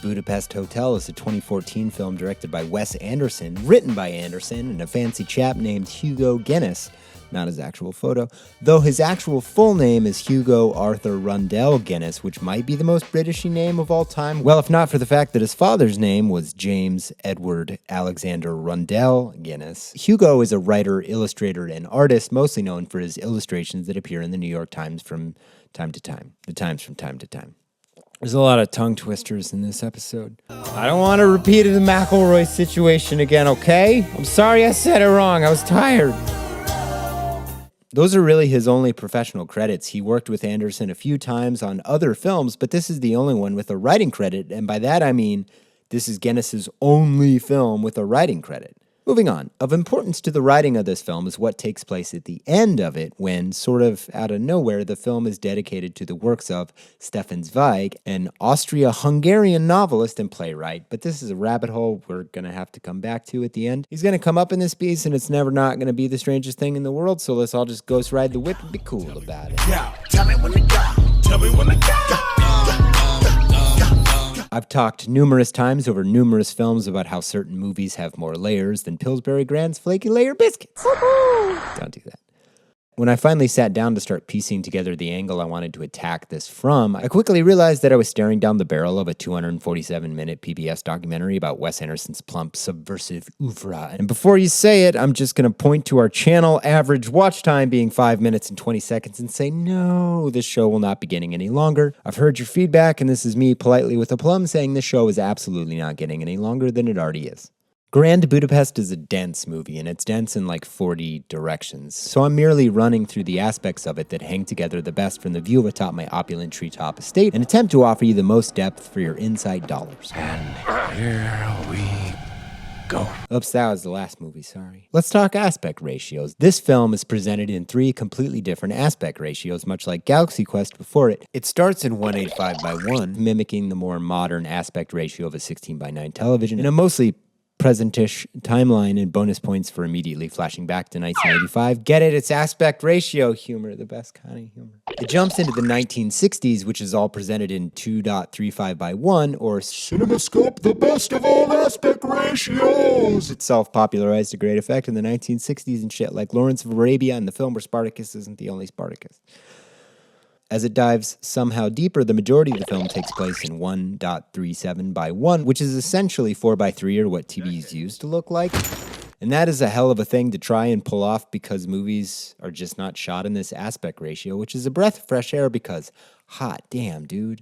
Budapest Hotel is a 2014 film directed by Wes Anderson, written by Anderson and a fancy chap named Hugo Guinness. Not his actual photo, though his actual full name is Hugo Arthur Rundell Guinness, which might be the most Britishy name of all time. Well, if not for the fact that his father's name was James Edward Alexander Rundell Guinness. Hugo is a writer, illustrator, and artist, mostly known for his illustrations that appear in the New York Times from time to time. The Times from time to time. There's a lot of tongue twisters in this episode. I don't want to repeat the McElroy situation again, okay? I'm sorry I said it wrong. I was tired. Those are really his only professional credits. He worked with Anderson a few times on other films, but this is the only one with a writing credit, and by that I mean this is Guinness's only film with a writing credit. Moving on, of importance to the writing of this film is what takes place at the end of it when, sort of out of nowhere, the film is dedicated to the works of Stefan Zweig, an Austria-Hungarian novelist and playwright. But this is a rabbit hole we're going to have to come back to at the end. He's going to come up in this piece, and it's never not going to be the strangest thing in the world, so let's all just ghost ride the whip and be cool about it. Yeah, tell me when to go. Tell me when to go. I've talked numerous times over numerous films about how certain movies have more layers than Pillsbury Grand's flaky layer biscuits. Don't do that. When I finally sat down to start piecing together the angle I wanted to attack this from, I quickly realized that I was staring down the barrel of a 247-minute PBS documentary about Wes Anderson's plump, subversive oeuvre. And before you say it, I'm just going to point to our channel average watch time being 5 minutes and 20 seconds and say, no, this show will not be getting any longer. I've heard your feedback, and this is me politely with a plum saying this show is absolutely not getting any longer than it already is. Grand Budapest is a dense movie, and it's dense in like 40 directions, so I'm merely running through the aspects of it that hang together the best from the view atop my opulent treetop estate and attempt to offer you the most depth for your inside dollars. And here we go. Oops, that was the last movie, sorry. Let's talk aspect ratios. This film is presented in 3 completely different aspect ratios, much like Galaxy Quest before it. It starts in 185:1, mimicking the more modern aspect ratio of a 16:9 television, in a mostly presentish timeline and bonus points for immediately flashing back to 1985. Get it? It's aspect ratio humor, the best kind of humor. It jumps into the 1960s, which is all presented in 2.35:1, or CinemaScope, the best of all aspect ratios. Itself popularized to great effect in the 1960s and shit like Lawrence of Arabia and the film where Spartacus isn't the only Spartacus. As it dives somehow deeper, the majority of the film takes place in 1.37:1, which is essentially 4:3 or what TVs used to look like. And that is a hell of a thing to try and pull off because movies are just not shot in this aspect ratio, which is a breath of fresh air because, hot damn, dude.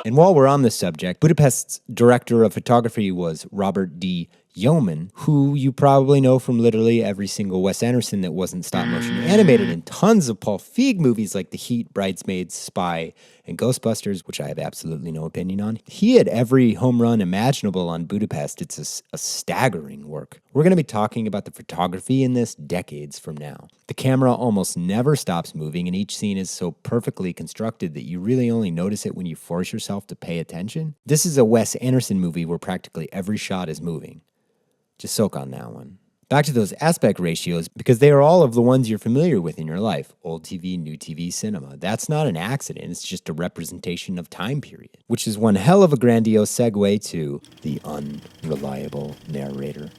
And while we're on this subject, Budapest's director of photography was Robert D. Yeoman, who you probably know from literally every single Wes Anderson that wasn't stop-motion animated, and tons of Paul Feig movies like The Heat, Bridesmaids, Spy, and Ghostbusters, which I have absolutely no opinion on. He had every home run imaginable on Budapest. It's a staggering work. We're going to be talking about the photography in this decades from now. The camera almost never stops moving, and each scene is so perfectly constructed that you really only notice it when you force yourself to pay attention. This is a Wes Anderson movie where practically every shot is moving. Just soak on that one. Back to those aspect ratios, because they are all of the ones you're familiar with in your life. Old TV, new TV, cinema. That's not an accident, it's just a representation of time period. Which is one hell of a grandiose segue to the unreliable narrator.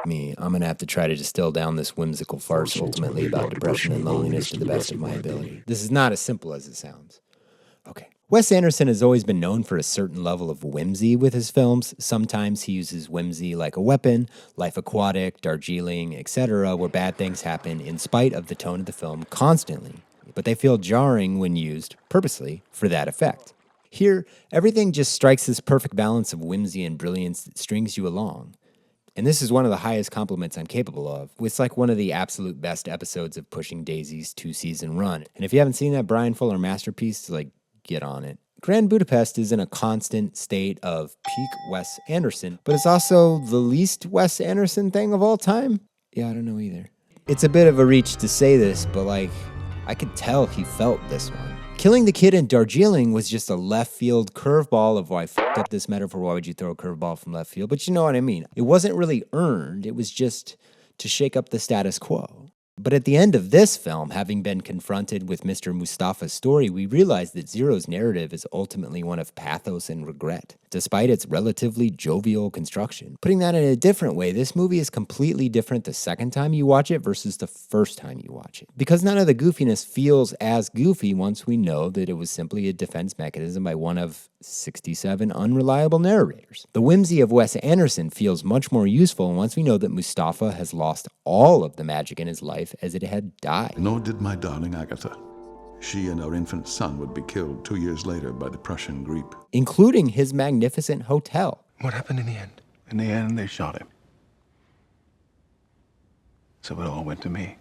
Me, I'm gonna have to try to distill down this whimsical farce ultimately about depression and loneliness to the best of my ability. This is not as simple as it sounds. Okay. Wes Anderson has always been known for a certain level of whimsy with his films. Sometimes he uses whimsy like a weapon, Life Aquatic, Darjeeling, etc., where bad things happen in spite of the tone of the film constantly. But they feel jarring when used purposely for that effect. Here, everything just strikes this perfect balance of whimsy and brilliance that strings you along. And this is one of the highest compliments I'm capable of. It's like one of the absolute best episodes of Pushing Daisy's 2-season run. And if you haven't seen that Brian Fuller masterpiece, get on it. Grand Budapest is in a constant state of peak Wes Anderson, but it's also the least Wes Anderson thing of all time? Yeah, I don't know either. It's a bit of a reach to say this, but I could tell he felt this one. Killing the kid in Darjeeling was just a left field curveball of, I fucked up this metaphor, why would you throw a curveball from left field? But you know what I mean. It wasn't really earned, it was just to shake up the status quo. But at the end of this film, having been confronted with Mr. Mustafa's story, we realize that Zero's narrative is ultimately one of pathos and regret, despite its relatively jovial construction. Putting that in a different way, this movie is completely different the second time you watch it versus the first time you watch it. Because none of the goofiness feels as goofy once we know that it was simply a defense mechanism by one of 67 unreliable narrators. The whimsy of Wes Anderson feels much more useful once we know that Mustafa has lost all of the magic in his life as it had died. Nor did my darling Agatha. She and our infant son would be killed 2 years later by the Prussian grippe. Including his magnificent hotel. What happened in the end? In the end, they shot him. So it all went to me.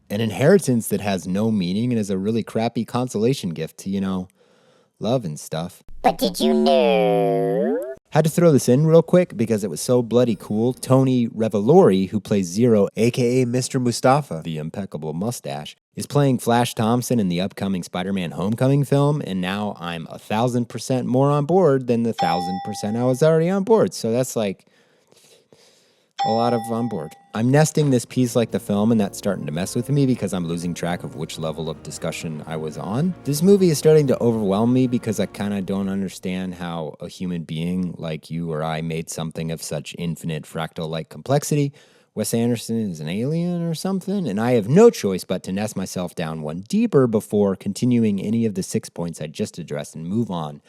An inheritance that has no meaning and is a really crappy consolation gift to, love and stuff. But did you know? Had to throw this in real quick because it was so bloody cool. Tony Revolori, who plays Zero, aka Mr. Mustafa, the impeccable mustache, is playing Flash Thompson in the upcoming Spider-Man Homecoming film, and now I'm 1,000% more on board than the 1,000% I was already on board. So that's like a lot of on board. I'm nesting this piece like the film, and that's starting to mess with me because I'm losing track of which level of discussion I was on. This movie is starting to overwhelm me because I kind of don't understand how a human being like you or I made something of such infinite fractal-like complexity. Wes Anderson is an alien or something, and I have no choice but to nest myself down one deeper before continuing any of the 6 points I just addressed and move on.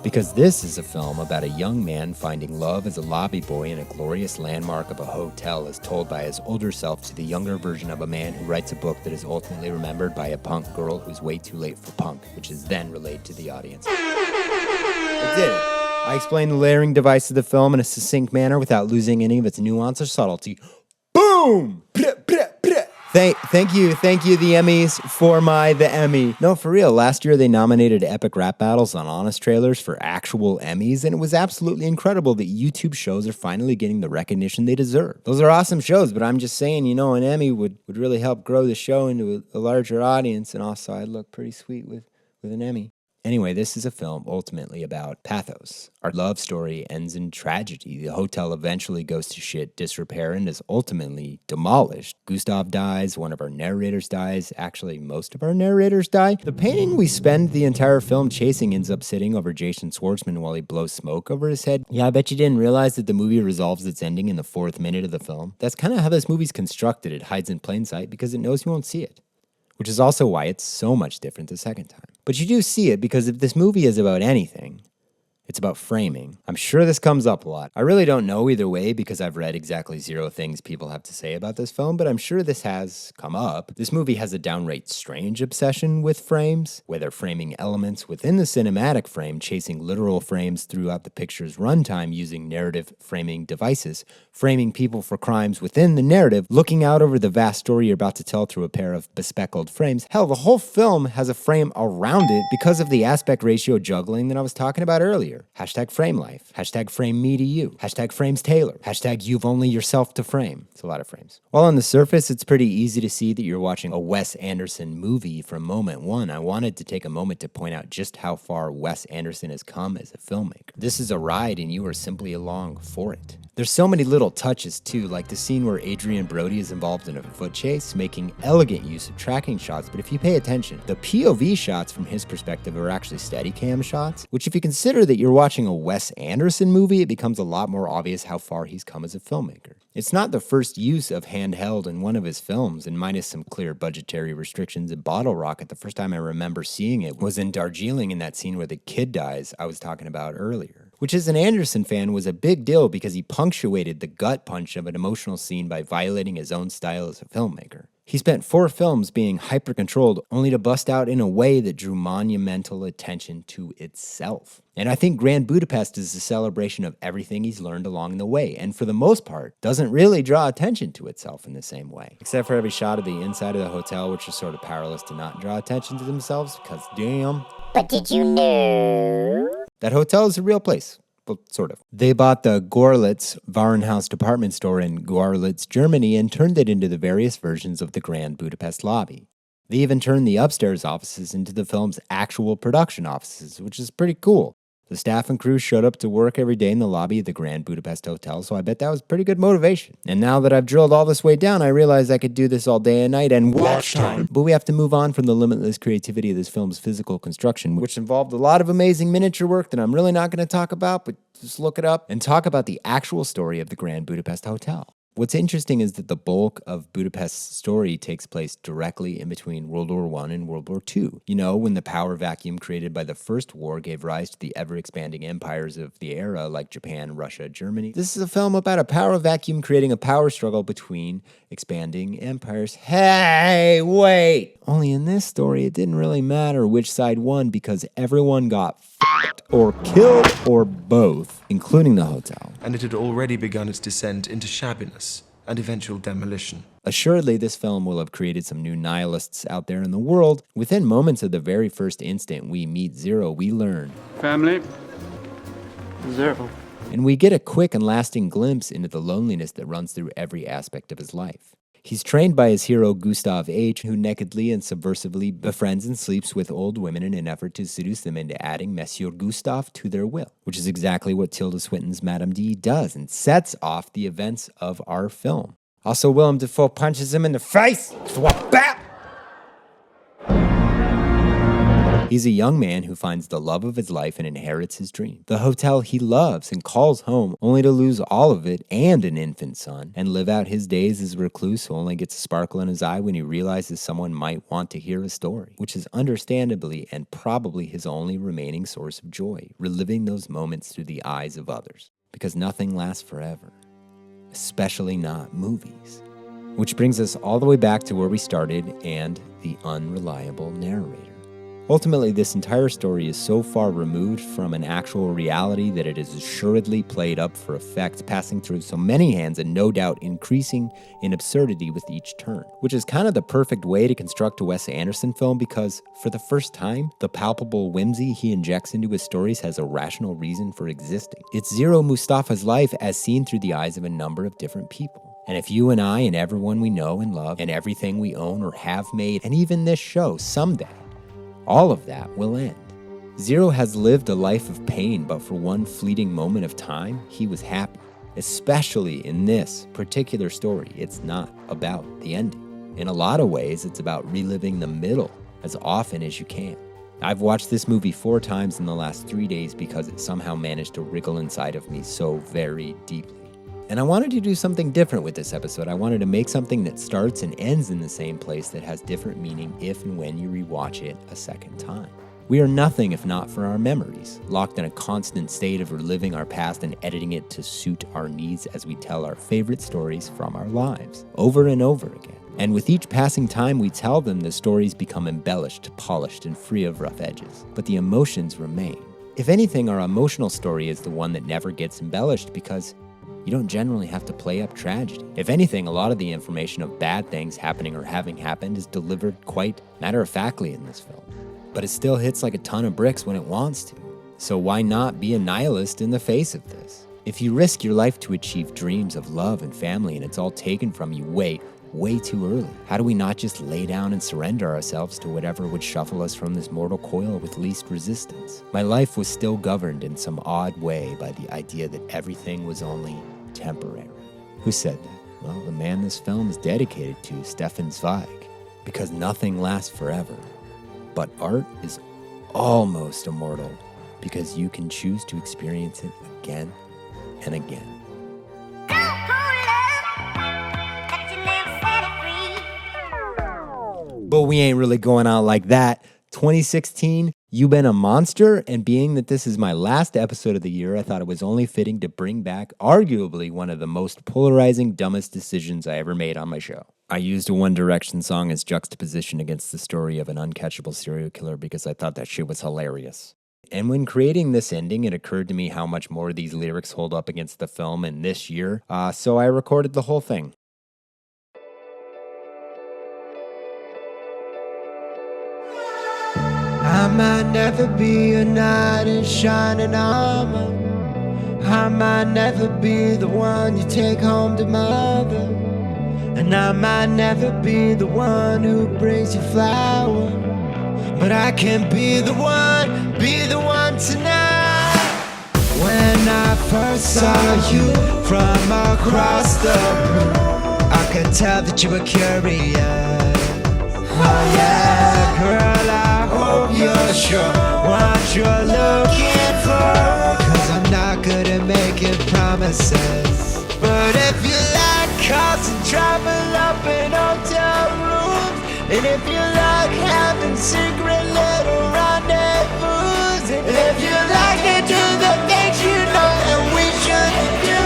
Because this is a film about a young man finding love as a lobby boy in a glorious landmark of a hotel as told by his older self to the younger version of a man who writes a book that is ultimately remembered by a punk girl who's way too late for punk, which is then relayed to the audience. I did it. I explained the layering device of the film in a succinct manner without losing any of its nuance or subtlety. Boom! Thank you, the Emmys, for the Emmy. No, for real, last year they nominated Epic Rap Battles on Honest Trailers for actual Emmys, and it was absolutely incredible that YouTube shows are finally getting the recognition they deserve. Those are awesome shows, but I'm just saying, an Emmy would really help grow the show into a larger audience, and also I'd look pretty sweet with an Emmy. Anyway, this is a film ultimately about pathos. Our love story ends in tragedy. The hotel eventually goes to shit disrepair and is ultimately demolished. Gustav dies, one of our narrators dies, actually most of our narrators die. The painting we spend the entire film chasing ends up sitting over Jason Schwartzman while he blows smoke over his head. Yeah, I bet you didn't realize that the movie resolves its ending in the 4th minute of the film. That's kind of how this movie's constructed. It hides in plain sight because it knows you won't see it. Which is also why it's so much different the second time. But you do see it because if this movie is about anything, it's about framing. I'm sure this comes up a lot. I really don't know either way because I've read exactly 0 things people have to say about this film, but I'm sure this has come up. This movie has a downright strange obsession with frames, whether framing elements within the cinematic frame, chasing literal frames throughout the picture's runtime using narrative framing devices, framing people for crimes within the narrative, looking out over the vast story you're about to tell through a pair of bespeckled frames. Hell, the whole film has a frame around it because of the aspect ratio juggling that I was talking about earlier. Hashtag frame life. Hashtag frame me to you. Hashtag frames Taylor. Hashtag you've only yourself to frame. It's a lot of frames. While on the surface, it's pretty easy to see that you're watching a Wes Anderson movie from moment one. I wanted to take a moment to point out just how far Wes Anderson has come as a filmmaker. This is a ride and you are simply along for it. There's so many little touches too, like the scene where Adrian Brody is involved in a foot chase, making elegant use of tracking shots, but if you pay attention, the POV shots from his perspective are actually Steadicam shots, which if you consider that you're watching a Wes Anderson movie, it becomes a lot more obvious how far he's come as a filmmaker. It's not the first use of handheld in one of his films, and minus some clear budgetary restrictions in Bottle Rocket, the first time I remember seeing it was in Darjeeling in that scene where the kid dies I was talking about earlier. Which as an Anderson fan was a big deal because he punctuated the gut punch of an emotional scene by violating his own style as a filmmaker. He spent 4 films being hyper-controlled only to bust out in a way that drew monumental attention to itself. And I think Grand Budapest is a celebration of everything he's learned along the way, and for the most part, doesn't really draw attention to itself in the same way. Except for every shot of the inside of the hotel, which is sort of powerless to not draw attention to themselves, because damn. But did you know? That hotel is a real place. Well, sort of. They bought the Gorlitz Warenhaus department store in Gorlitz, Germany, and turned it into the various versions of the Grand Budapest lobby. They even turned the upstairs offices into the film's actual production offices, which is pretty cool. The staff and crew showed up to work every day in the lobby of the Grand Budapest Hotel, so I bet that was pretty good motivation. And now that I've drilled all this way down, I realize I could do this all day and night and watch time. But we have to move on from the limitless creativity of this film's physical construction, which involved a lot of amazing miniature work that I'm really not going to talk about, but just look it up, and talk about the actual story of the Grand Budapest Hotel. What's interesting is that the bulk of Budapest's story takes place directly in between World War I and World War II. You know, when the power vacuum created by the First War gave rise to the ever-expanding empires of the era like Japan, Russia, Germany. This is a film about a power vacuum creating a power struggle between expanding empires. Hey, wait! Only in this story, it didn't really matter which side won because everyone got f***ed or killed or both, including the hotel. And it had already begun its descent into shabbiness and eventual demolition. Assuredly, this film will have created some new nihilists out there in the world. Within moments of the very first instant we meet Zero, we learn. Family. Zero. And we get a quick and lasting glimpse into the loneliness that runs through every aspect of his life. He's trained by his hero Gustav H., who nakedly and subversively befriends and sleeps with old women in an effort to seduce them into adding Monsieur Gustav to their will, which is exactly what Tilda Swinton's Madame D does and sets off the events of our film. Also, Willem Dafoe punches him in the face. Swap bap! He's a young man who finds the love of his life and inherits his dream. The hotel he loves and calls home, only to lose all of it and an infant son, and live out his days as a recluse who only gets a sparkle in his eye when he realizes someone might want to hear his story, which is understandably and probably his only remaining source of joy, reliving those moments through the eyes of others. Because nothing lasts forever, especially not movies. Which brings us all the way back to where we started and the unreliable narrator. Ultimately, this entire story is so far removed from an actual reality that it is assuredly played up for effect, passing through so many hands and no doubt increasing in absurdity with each turn, which is kind of the perfect way to construct a Wes Anderson film because, for the first time, the palpable whimsy he injects into his stories has a rational reason for existing. It's Zero Mustafa's life as seen through the eyes of a number of different people. And if you and I and everyone we know and love and everything we own or have made, and even this show, someday, all of that will end. Zero has lived a life of pain, but for one fleeting moment of time, he was happy. Especially in this particular story, it's not about the ending. In a lot of ways, it's about reliving the middle as often as you can. I've watched this movie 4 times in the last 3 days because it somehow managed to wriggle inside of me so very deeply. And I wanted to do something different with this episode. I wanted to make something that starts and ends in the same place that has different meaning if and when you rewatch it a second time. We are nothing if not for our memories, locked in a constant state of reliving our past and editing it to suit our needs as we tell our favorite stories from our lives, over and over again. And with each passing time we tell them, the stories become embellished, polished, and free of rough edges. But the emotions remain. If anything, our emotional story is the one that never gets embellished because you don't generally have to play up tragedy. If anything, a lot of the information of bad things happening or having happened is delivered quite matter-of-factly in this film. But it still hits like a ton of bricks when it wants to. So why not be a nihilist in the face of this? If you risk your life to achieve dreams of love and family and it's all taken from you way too early, how do we not just lay down and surrender ourselves to whatever would shuffle us from this mortal coil with least resistance? My life was still governed in some odd way by the idea that everything was only temporary. Who said that? Well, the man this film is dedicated to, Stefan Zweig. Because nothing lasts forever. But art is almost immortal because you can choose to experience it again and again. But we ain't really going out like that. 2016, you been a monster, and being that this is my last episode of the year, I thought it was only fitting to bring back arguably one of the most polarizing, dumbest decisions I ever made on my show. I used a One Direction song as juxtaposition against the story of an uncatchable serial killer because I thought that shit was hilarious. And when creating this ending, it occurred to me how much more these lyrics hold up against the film in this year, so I recorded the whole thing. I might never be a knight in shining armor. I might never be the one you take home to mother. And I might never be the one who brings you flowers. But I can be the one tonight. When I first saw you from across the room, I could tell that you were curious. Oh yeah, girl, I hope you're sure what you're looking for. Cause I'm not good at making promises. But if you like cars and travel up in hotel rooms, and if you like having secret little rendezvous, and if you like to do the things you know that we shouldn't do,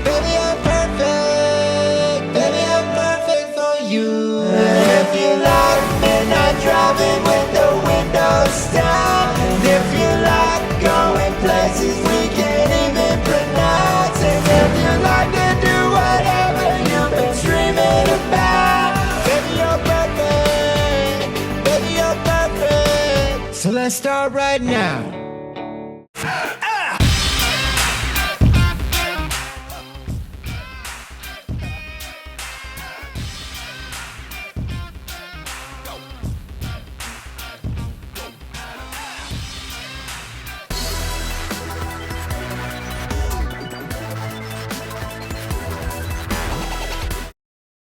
baby, I'm perfect. Baby, I'm perfect for you. And if you like midnight driving with the windows down, and if you like going places we can't even pronounce, and if you like to do whatever you've been dreaming about, baby, you're perfect. Baby, you're perfect. So let's start right now.